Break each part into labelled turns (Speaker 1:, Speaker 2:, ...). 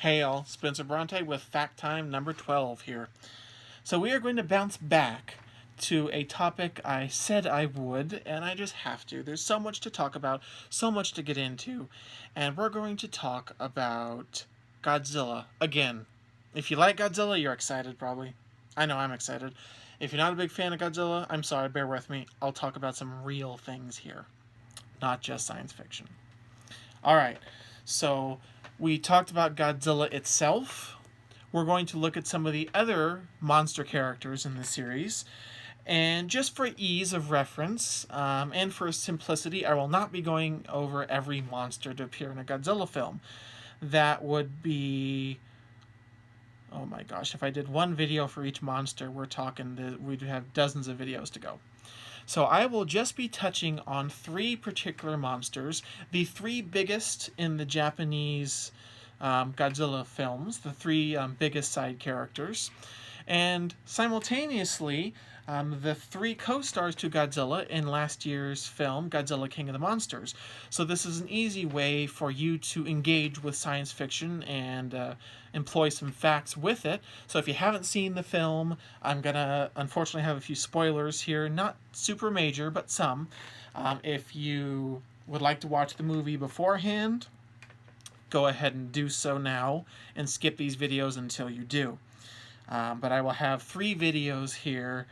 Speaker 1: Hey all, Spencer Bronte with Fact Time number 12 here. So we are going to bounce back to a topic I said I would, and I just have to. There's so much to talk about, so much to get into, and we're going to talk about Godzilla again. If you like Godzilla, you're excited probably. I know I'm excited. If you're not a big fan of Godzilla, I'm sorry, bear with me. I'll talk about some real things here, not just science fiction. Alright, so we talked about Godzilla itself. We're going to look at some of the other monster characters in the series. And just for ease of reference and for simplicity, I will not be going over every monster to appear in a Godzilla film. That would be, oh my gosh, if I did one video for each monster, we'd have dozens of videos to go. So I will just be touching on three particular monsters, the three biggest in the Japanese Godzilla films, the three biggest side characters, and simultaneously the three co-stars to Godzilla in last year's film, Godzilla King of the Monsters. So this is an easy way for you to engage with science fiction and employ some facts with it. So if you haven't seen the film, I'm going to unfortunately have a few spoilers here, not super major, but some. If you would like to watch the movie beforehand, go ahead and do so now and skip these videos until you do. But I will have three videos here,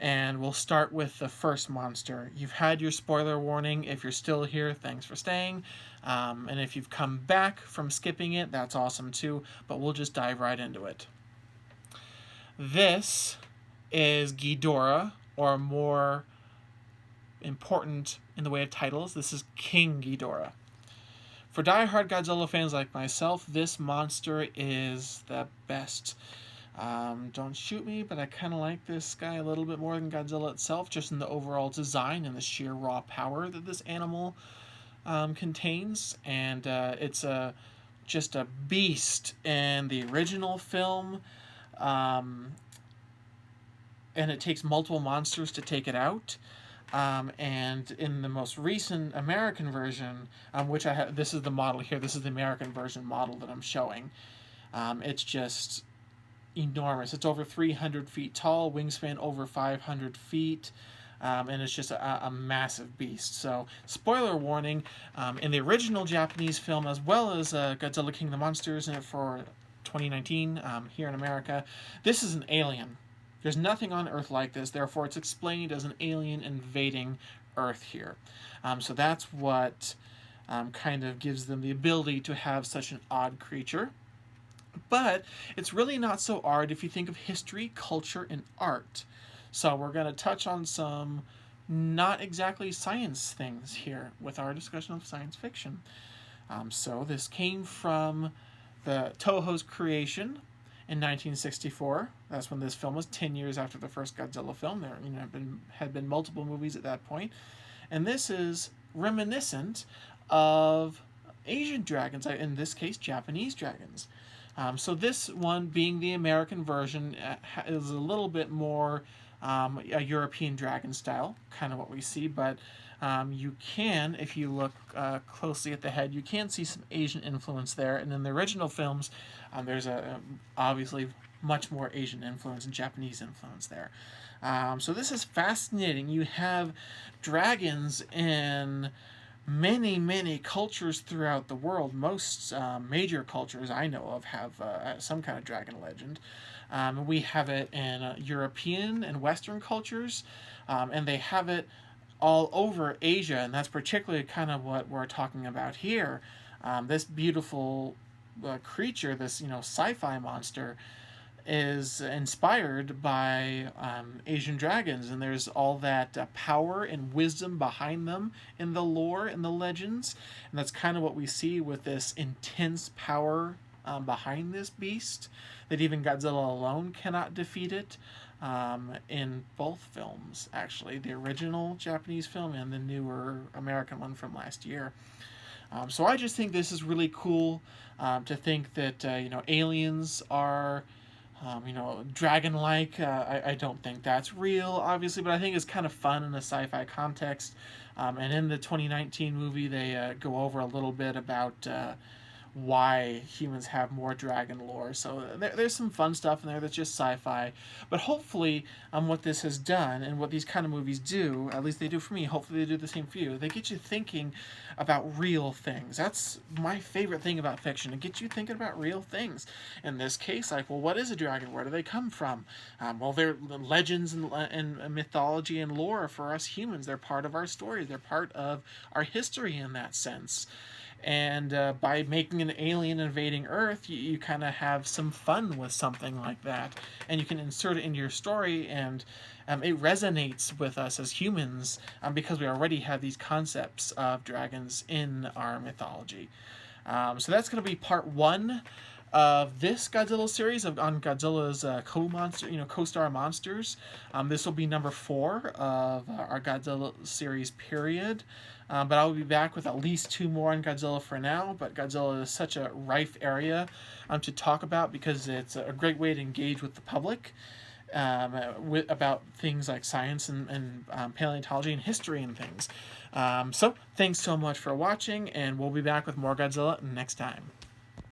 Speaker 1: and we'll start with the first monster. You've had your spoiler warning. If you're still here, thanks for staying. And if you've come back from skipping it, that's awesome too, but we'll just dive right into it. This is Ghidorah, or more important in the way of titles, this is King Ghidorah. For die-hard Godzilla fans like myself, this monster is the best. Don't shoot me, but I kind of like this guy a little bit more than Godzilla itself, just in the overall design and the sheer raw power that this animal contains. And it's just a beast in the original film, and it takes multiple monsters to take it out. And in the most recent American version, which I have, this is the model here. This is the American version model that I'm showing. It's just enormous. It's over 300 feet tall, wingspan over 500 feet, and it's just a massive beast. So, spoiler warning, in the original Japanese film, as well as Godzilla King of the Monsters for 2019 here in America, this is an alien. There's nothing on Earth like this, therefore it's explained as an alien invading Earth here. So that's what kind of gives them the ability to have such an odd creature. But it's really not so odd if you think of history, culture, and art. So we're going to touch on some not exactly science things here with our discussion of science fiction. So this came from the Toho's creation in 1964. That's when this film was 10 years after the first Godzilla film. There had been multiple movies at that point. And this is reminiscent of Asian dragons, in this case Japanese dragons. So this one, being the American version, is a little bit more a European dragon style, kind of what we see, but you can, if you look closely at the head, you can see some Asian influence there. And in the original films, there's obviously much more Asian influence and Japanese influence there. So this is fascinating. You have dragons in many, many cultures throughout the world. Most major cultures I know of have some kind of dragon legend. We have it in European and Western cultures, and they have it all over Asia, and that's particularly kind of what we're talking about here. This beautiful creature, this sci-fi monster, is inspired by Asian dragons, and there's all that power and wisdom behind them in the lore and the legends, and that's kind of what we see with this intense power behind this beast, that even Godzilla alone cannot defeat it, in both films, actually, the original Japanese film and the newer American one from last year. So I just think this is really cool, to think that aliens are dragon-like. I don't think that's real, obviously, but I think it's kind of fun in a sci-fi context. And in the 2019 movie, they go over a little bit about why humans have more dragon lore. So there's some fun stuff in there that's just sci-fi. But hopefully, what this has done and what these kind of movies do, at least they do for me, hopefully they do the same for you, they get you thinking about real things. That's my favorite thing about fiction. It gets you thinking about real things. In this case, like, well, what is a dragon? Where do they come from? Well, they're legends and mythology and lore for us humans. They're part of our stories. They're part of our history in that sense. And by making an alien invading Earth, you kind of have some fun with something like that. And you can insert it into your story, and it resonates with us as humans because we already have these concepts of dragons in our mythology. So that's going to be part 1 of this Godzilla series on Godzilla's co-star monsters. This will be number 4 of our Godzilla series period. But I will be back with at least 2 more on Godzilla for now. But Godzilla is such a rife area to talk about because it's a great way to engage with the public about things like science and paleontology and history and things. So thanks so much for watching, and we'll be back with more Godzilla next time.